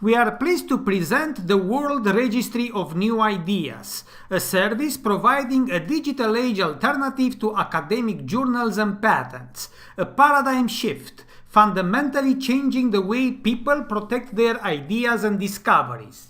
We are pleased to present the World Registry of New Ideas, a service providing a digital age alternative to academic journals and patents, a paradigm shift, fundamentally changing the way people protect their ideas and discoveries.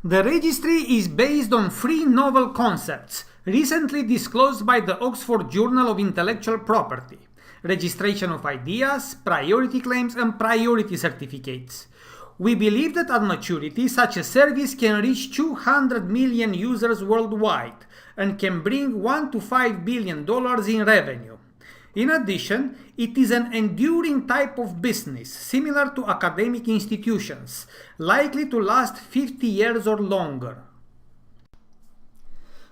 The registry is based on three novel concepts, recently disclosed by the Oxford Journal of Intellectual Property: registration of ideas, priority claims, and priority certificates. We believe that at maturity, such a service can reach 200 million users worldwide and can bring $1 to $5 billion in revenue. In addition, it is an enduring type of business, similar to academic institutions, likely to last 50 years or longer.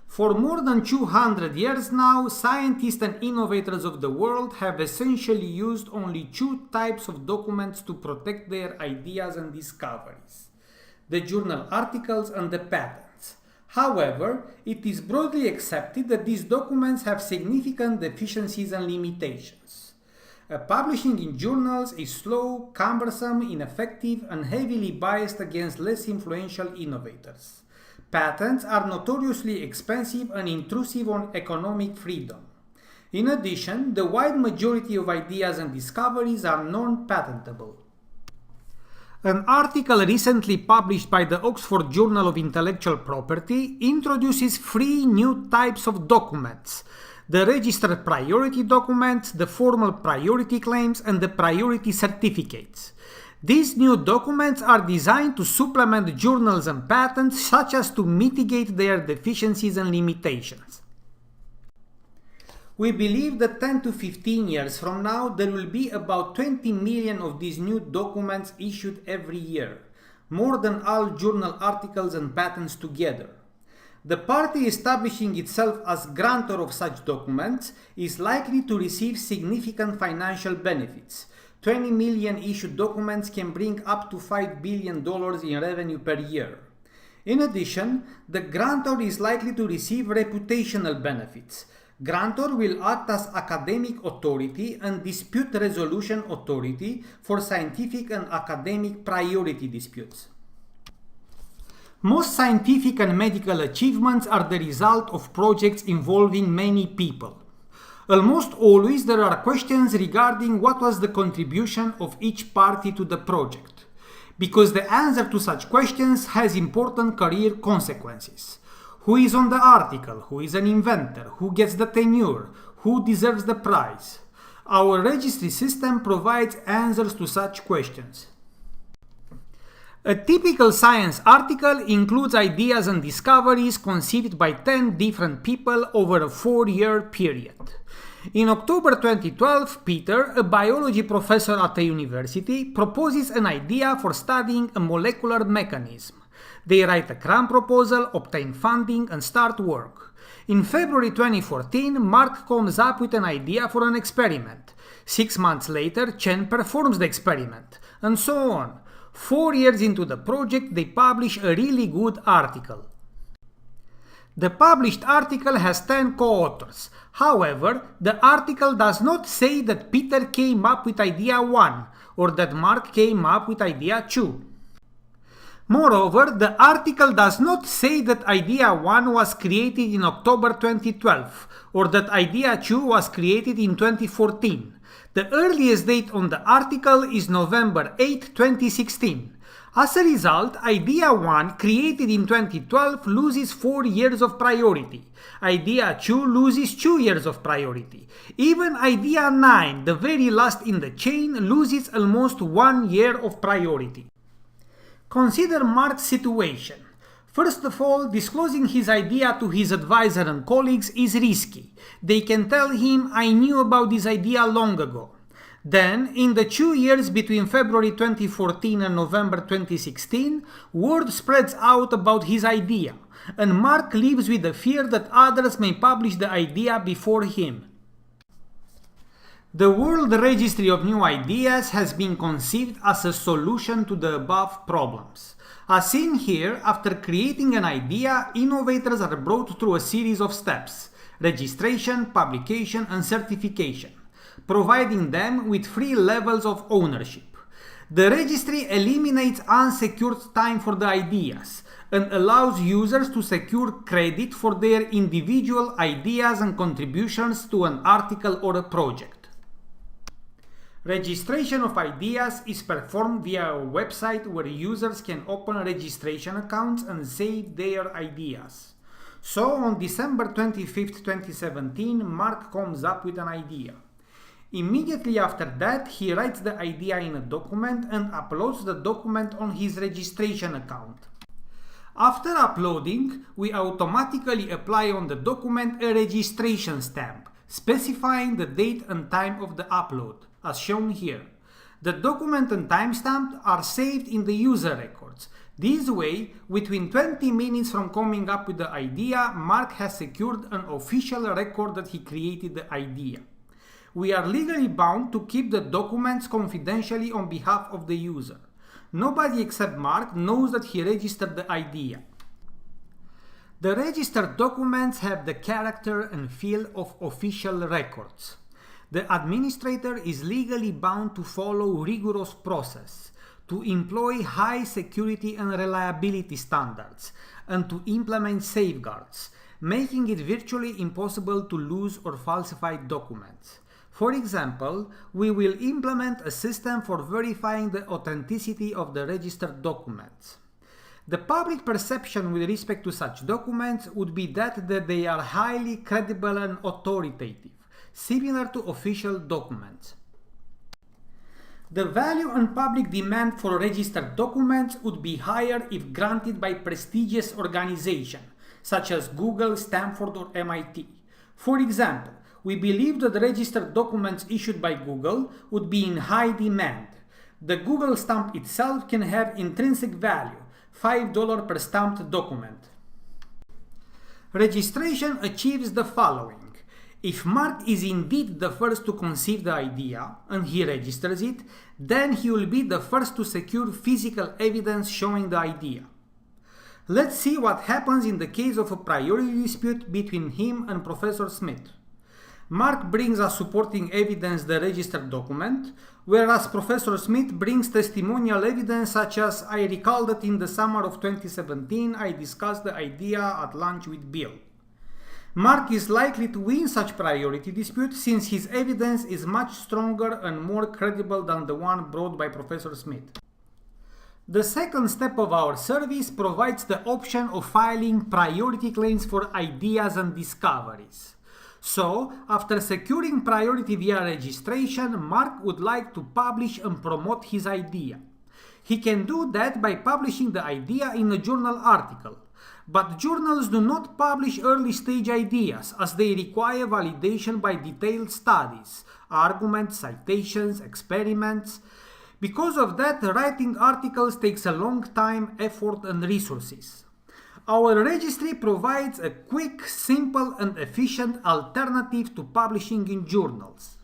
For more than 200 years now, scientists and innovators of the world have essentially used only two types of documents to protect their ideas and discoveries: the journal articles and the patents. However, it is broadly accepted that these documents have significant deficiencies and limitations. Publishing in journals is slow, cumbersome, ineffective, and heavily biased against less influential innovators. Patents are notoriously expensive and intrusive on economic freedom. In addition, the wide majority of ideas and discoveries are non-patentable. An article recently published by the Oxford Journal of Intellectual Property introduces three new types of documents: the registered priority documents, the formal priority claims, and the priority certificates. These new documents are designed to supplement journals and patents, such as to mitigate their deficiencies and limitations. We believe that 10 to 15 years from now, there will be about 20 million of these new documents issued every year, more than all journal articles and patents together. The party establishing itself as grantor of such documents is likely to receive significant financial benefits. 20 million issued documents can bring up to $5 billion in revenue per year. In addition, the grantor is likely to receive reputational benefits. Grantor will act as academic authority and dispute resolution authority for scientific and academic priority disputes. Most scientific and medical achievements are the result of projects involving many people. Almost always there are questions regarding what was the contribution of each party to the project, because the answer to such questions has important career consequences. Who is on the article? Who is an inventor? Who gets the tenure? Who deserves the prize? Our registry system provides answers to such questions. A typical science article includes ideas and discoveries conceived by 10 different people over a 4-year period. In October 2012, Peter, a biology professor at a university, proposes an idea for studying a molecular mechanism. They write a grant proposal, obtain funding, and start work. In February 2014, Mark comes up with an idea for an experiment. 6 months later, Chen performs the experiment, and so on. 4 years into the project, they publish a really good article. The published article has 10 co-authors. However, the article does not say that Peter came up with idea 1 or that Mark came up with idea 2. Moreover, the article does not say that idea 1 was created in October 2012 or that idea 2 was created in 2014. The earliest date on the article is November 8, 2016. As a result, idea 1 created in 2012 loses 4 years of priority. Idea 2 loses 2 years of priority. Even idea 9, the very last in the chain, loses almost 1 year of priority. Consider Mark's situation. First of all, disclosing his idea to his advisor and colleagues is risky. They can tell him, "I knew about this idea long ago." Then, in the 2 years between February 2014 and November 2016, word spreads out about his idea, and Mark lives with the fear that others may publish the idea before him. The World Registry of New Ideas has been conceived as a solution to the above problems. As seen here, after creating an idea, innovators are brought through a series of steps: registration, publication, and certification, providing them with 3 levels of ownership. The registry eliminates unsecured time for the ideas and allows users to secure credit for their individual ideas and contributions to an article or a project. Registration of ideas is performed via a website where users can open registration accounts and save their ideas. So on December 25, 2017, Mark comes up with an idea. Immediately after that, he writes the idea in a document and uploads the document on his registration account. After uploading, we automatically apply on the document a registration stamp, specifying the date and time of the upload, as shown here. The document and timestamp are saved in the user records. This way, within 20 minutes from coming up with the idea, Mark has secured an official record that he created the idea. We are legally bound to keep the documents confidentially on behalf of the user. Nobody except Mark knows that he registered the idea. The registered documents have the character and feel of official records. The administrator is legally bound to follow rigorous process, to employ high security and reliability standards, and to implement safeguards, making it virtually impossible to lose or falsify documents. For example, we will implement a system for verifying the authenticity of the registered documents. The public perception with respect to such documents would be that they are highly credible and authoritative, similar to official documents. The value and public demand for registered documents would be higher if granted by prestigious organizations, such as Google, Stanford, or MIT. For example, we believe that registered documents issued by Google would be in high demand. The Google stamp itself can have intrinsic value, $5 per stamped document. Registration achieves the following. If Mark is indeed the first to conceive the idea and he registers it, then he will be the first to secure physical evidence showing the idea. Let's see what happens in the case of a priority dispute between him and Professor Smith. Mark brings as supporting evidence the registered document, whereas Professor Smith brings testimonial evidence such as, "I recall that in the summer of 2017 I discussed the idea at lunch with Bill." Mark is likely to win such priority dispute since his evidence is much stronger and more credible than the one brought by Professor Smith. The second step of our service provides the option of filing priority claims for ideas and discoveries. So, after securing priority via registration, Mark would like to publish and promote his idea. He can do that by publishing the idea in a journal article. But journals do not publish early-stage ideas as they require validation by detailed studies, arguments, citations, experiments. Because of that, writing articles takes a long time, effort, and resources. Our registry provides a quick, simple, and efficient alternative to publishing in journals.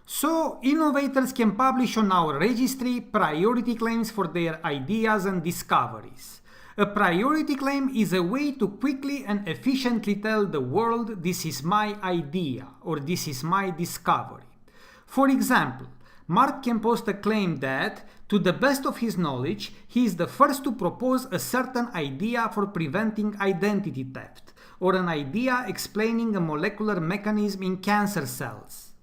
So, innovators can publish on our registry priority claims for their ideas and discoveries. A priority claim is a way to quickly and efficiently tell the world, "This is my idea," or "This is my discovery." For example, Mark can post a claim that, to the best of his knowledge, he is the first to propose a certain idea for preventing identity theft, or an idea explaining a molecular mechanism in cancer cells.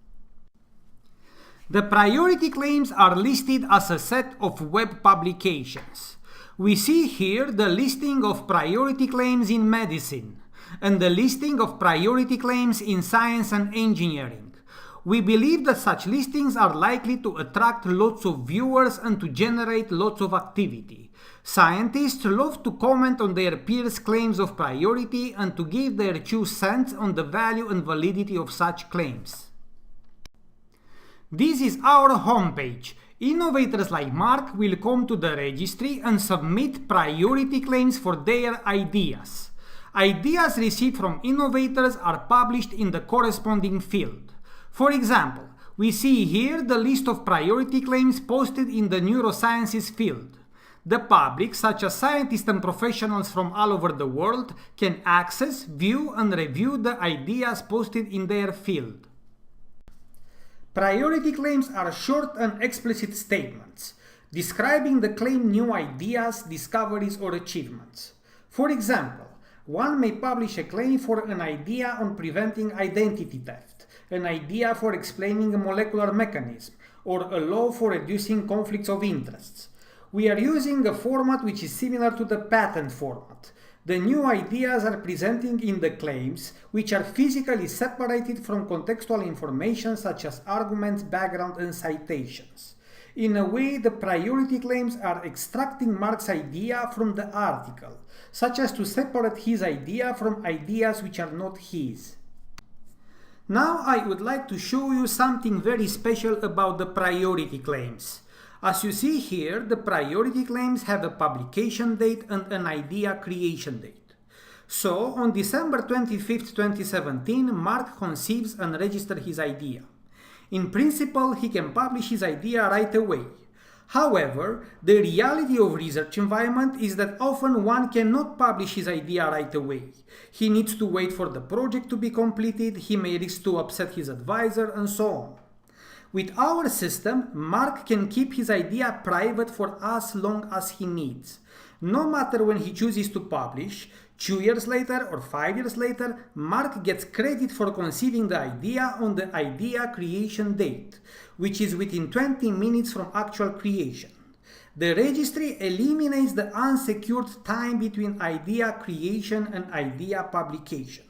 The priority claims are listed as a set of web publications. We see here the listing of priority claims in medicine, and the listing of priority claims in science and engineering. We believe that such listings are likely to attract lots of viewers and to generate lots of activity. Scientists love to comment on their peers' claims of priority and to give their 2 cents on the value and validity of such claims. This is our homepage. Innovators like Mark will come to the registry and submit priority claims for their ideas. Ideas received from innovators are published in the corresponding field. For example, we see here the list of priority claims posted in the neurosciences field. The public, such as scientists and professionals from all over the world, can access, view, and review the ideas posted in their field. Priority claims are short and explicit statements describing the claimed new ideas, discoveries, or achievements. For example, one may publish a claim for an idea on preventing identity theft, an idea for explaining a molecular mechanism, or a law for reducing conflicts of interests. We are using a format which is similar to the patent format. The new ideas are presented in the claims, which are physically separated from contextual information such as arguments, background, and citations. In a way, the priority claims are extracting Mark's idea from the article, such as to separate his idea from ideas which are not his. Now I would like to show you something very special about the priority claims. As you see here, the priority claims have a publication date and an idea creation date. So, on December 25, 2017, Mark conceives and registers his idea. In principle, he can publish his idea right away. However, the reality of research environment is that often one cannot publish his idea right away. He needs to wait for the project to be completed, he may risk to upset his advisor, and so on. With our system, Mark can keep his idea private for as long as he needs. No matter when he chooses to publish, 2 years later or 5 years later, Mark gets credit for conceiving the idea on the idea creation date, which is within 20 minutes from actual creation. The registry eliminates the unsecured time between idea creation and idea publication.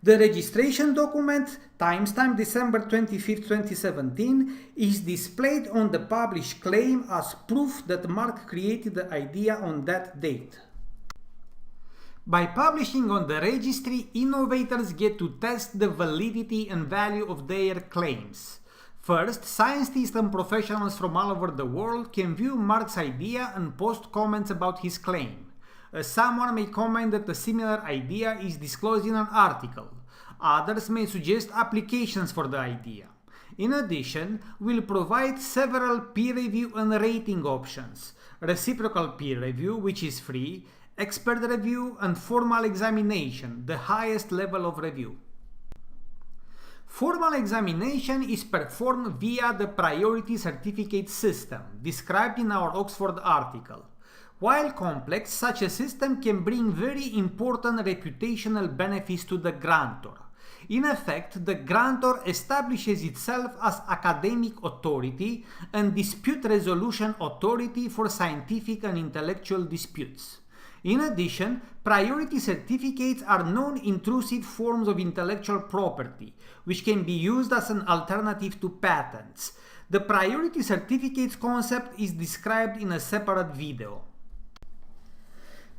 The registration document, timestamp December 25, 2017, is displayed on the published claim as proof that Mark created the idea on that date. By publishing on the registry, innovators get to test the validity and value of their claims. First, scientists and professionals from all over the world can view Mark's idea and post comments about his claim. Someone may comment that a similar idea is disclosed in an article. Others may suggest applications for the idea. In addition, we'll provide several peer review and rating options: reciprocal peer review, which is free, expert review, and formal examination, the highest level of review. Formal examination is performed via the priority certificate system, described in our Oxford article. While complex, such a system can bring very important reputational benefits to the grantor. In effect, the grantor establishes itself as academic authority and dispute resolution authority for scientific and intellectual disputes. In addition, priority certificates are non-intrusive forms of intellectual property, which can be used as an alternative to patents. The priority certificates concept is described in a separate video.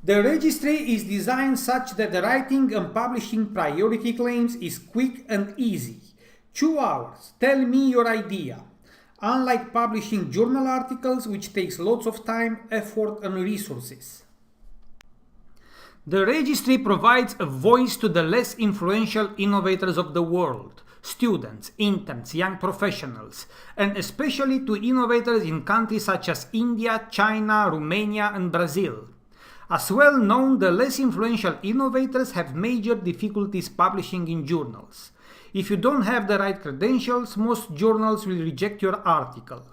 The registry is designed such that the writing and publishing priority claims is quick and easy. 2 hours, tell me your idea. Unlike publishing journal articles, which takes lots of time, effort, and resources. The registry provides a voice to the less influential innovators of the world, students, interns, young professionals, and especially to innovators in countries such as India, China, Romania, and Brazil. As well known, the less influential innovators have major difficulties publishing in journals. If you don't have the right credentials, most journals will reject your article.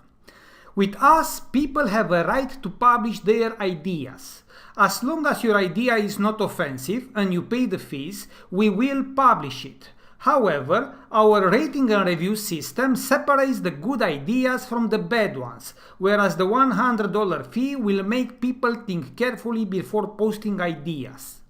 With us, people have a right to publish their ideas. As long as your idea is not offensive and you pay the fees, we will publish it. However, our rating and review system separates the good ideas from the bad ones, whereas the $100 fee will make people think carefully before posting ideas.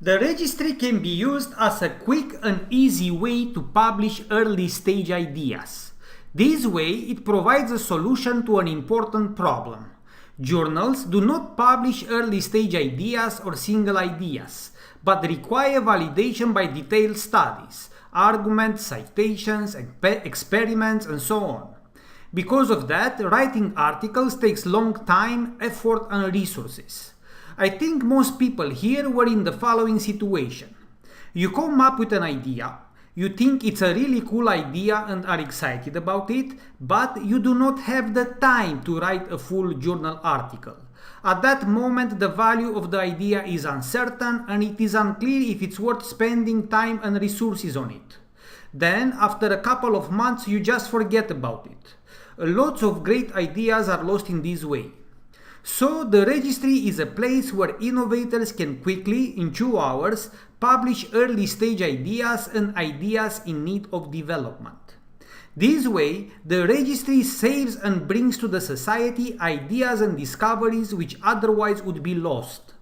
The registry can be used as a quick and easy way to publish early-stage ideas. This way, it provides a solution to an important problem. Journals do not publish early-stage ideas or single ideas, but require validation by detailed studies, arguments, citations, experiments, and so on. Because of that, writing articles takes long time, effort, and resources. I think most people here were in the following situation. You come up with an idea, you think it's a really cool idea and are excited about it, but you do not have the time to write a full journal article. At that moment, the value of the idea is uncertain and it is unclear if it's worth spending time and resources on it. Then, after a couple of months, you just forget about it. Lots of great ideas are lost in this way. So, the registry is a place where innovators can quickly, in 2 hours, publish early stage ideas and ideas in need of development. This way, the registry saves and brings to the society ideas and discoveries which otherwise would be lost.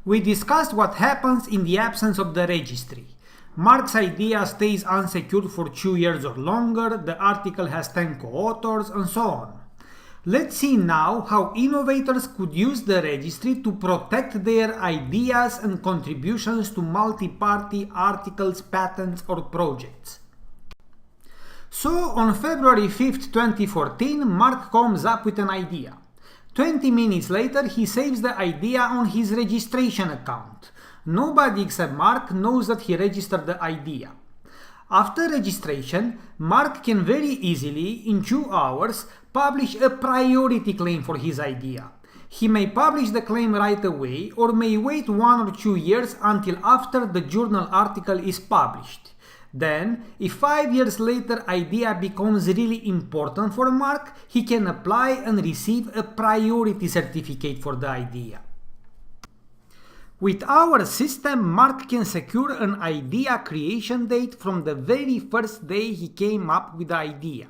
We discussed what happens in the absence of the registry. Mark's idea stays unsecured for 2 years or longer, the article has 10 co-authors, and so on. Let's see now how innovators could use the registry to protect their ideas and contributions to multi-party articles, patents, or projects. So, on February 5th, 2014, Mark comes up with an idea. 20 minutes later, he saves the idea on his registration account. Nobody except Mark knows that he registered the idea. After registration, Mark can very easily, in 2 hours, publish a priority claim for his idea. He may publish the claim right away or may wait 1 or 2 years until after the journal article is published. Then, if 5 years later idea becomes really important for Mark, he can apply and receive a priority certificate for the idea. With our system, Mark can secure an idea creation date from the very first day he came up with the idea.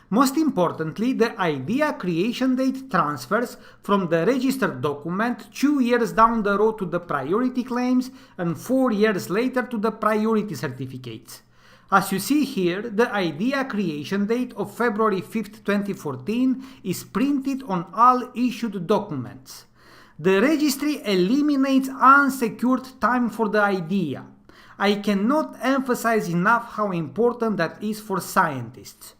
Most importantly, the idea creation date transfers from the registered document 2 years down the road to the priority claims and 4 years later to the priority certificates. As you see here, the idea creation date of February 5th, 2014 is printed on all issued documents. The registry eliminates unsecured time for the idea. I cannot emphasize enough how important that is for scientists.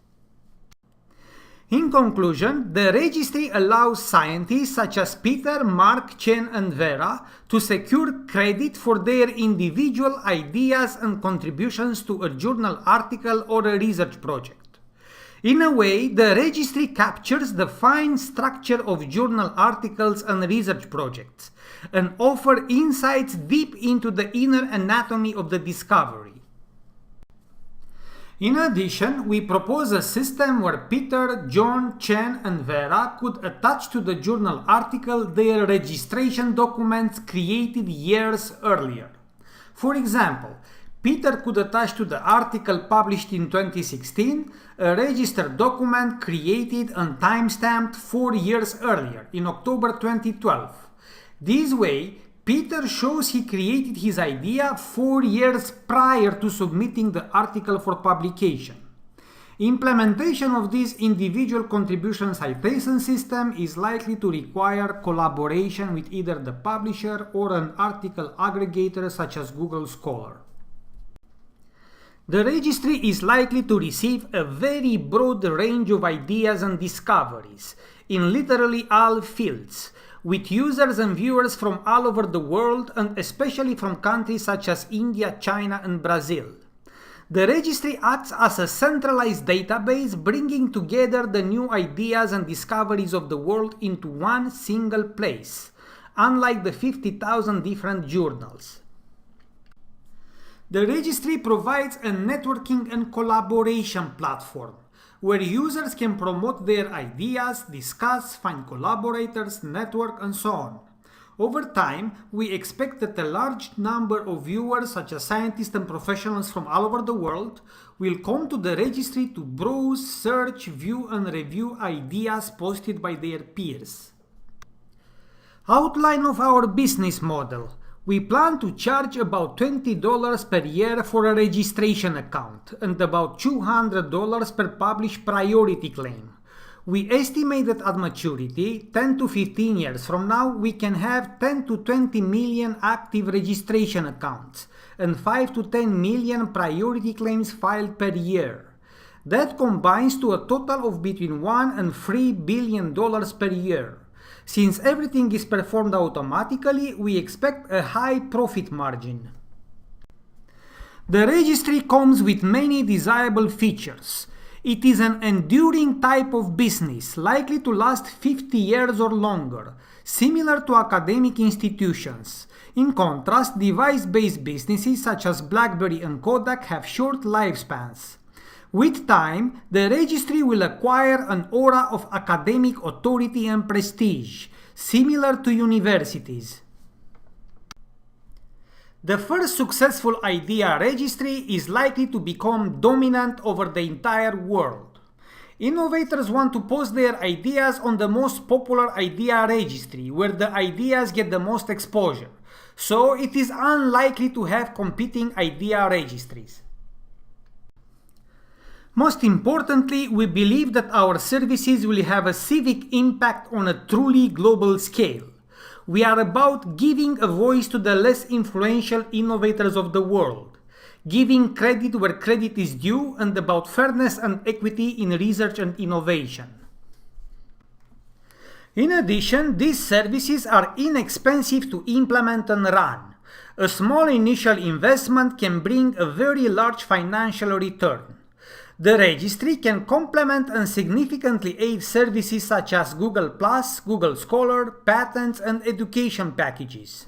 In conclusion, the registry allows scientists such as Peter, Mark, Chen and Vera to secure credit for their individual ideas and contributions to a journal article or a research project. In a way, the registry captures the fine structure of journal articles and research projects and offers insights deep into the inner anatomy of the discovery. In addition, we propose a system where Peter, John, Chen and Vera could attach to the journal article their registration documents created years earlier. For example, Peter could attach to the article published in 2016 a registered document created and timestamped 4 years earlier, in October 2012. This way, Peter shows he created his idea 4 years prior to submitting the article for publication. Implementation of this individual contribution citation system is likely to require collaboration with either the publisher or an article aggregator such as Google Scholar. The registry is likely to receive a very broad range of ideas and discoveries in literally all fields, with users and viewers from all over the world and especially from countries such as India, China and Brazil. The registry acts as a centralized database bringing together the new ideas and discoveries of the world into one single place, unlike the 50,000 different journals. The registry provides a networking and collaboration platform where users can promote their ideas, discuss, find collaborators, network, and so on. Over time, we expect that a large number of viewers, such as scientists and professionals from all over the world, will come to the registry to browse, search, view, and review ideas posted by their peers. Outline of our business model. We plan to charge about $20 per year for a registration account and about $200 per published priority claim. We estimate that at maturity, 10 to 15 years from now, we can have 10 to 20 million active registration accounts and 5 to 10 million priority claims filed per year. That combines to a total of between $1 and $3 billion per year. Since everything is performed automatically, we expect a high profit margin. The registry comes with many desirable features. It is an enduring type of business, likely to last 50 years or longer, similar to academic institutions. In contrast, device-based businesses such as BlackBerry and Kodak have short lifespans. With time, the registry will acquire an aura of academic authority and prestige, similar to universities. The first successful idea registry is likely to become dominant over the entire world. Innovators want to post their ideas on the most popular idea registry, where the ideas get the most exposure, so it is unlikely to have competing idea registries. Most importantly, we believe that our services will have a civic impact on a truly global scale. We are about giving a voice to the less influential innovators of the world, giving credit where credit is due, and about fairness and equity in research and innovation. In addition, these services are inexpensive to implement and run. A small initial investment can bring a very large financial return. The registry can complement and significantly aid services such as Google+, Google Scholar, patents, and education packages.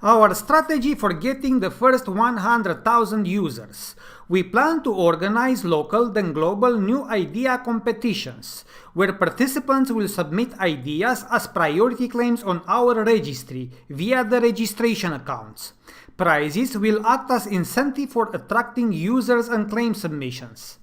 Our strategy for getting the first 100,000 users. We plan to organize local then global new idea competitions, where participants will submit ideas as priority claims on our registry via the registration accounts. Prizes will act as incentive for attracting users and claim submissions.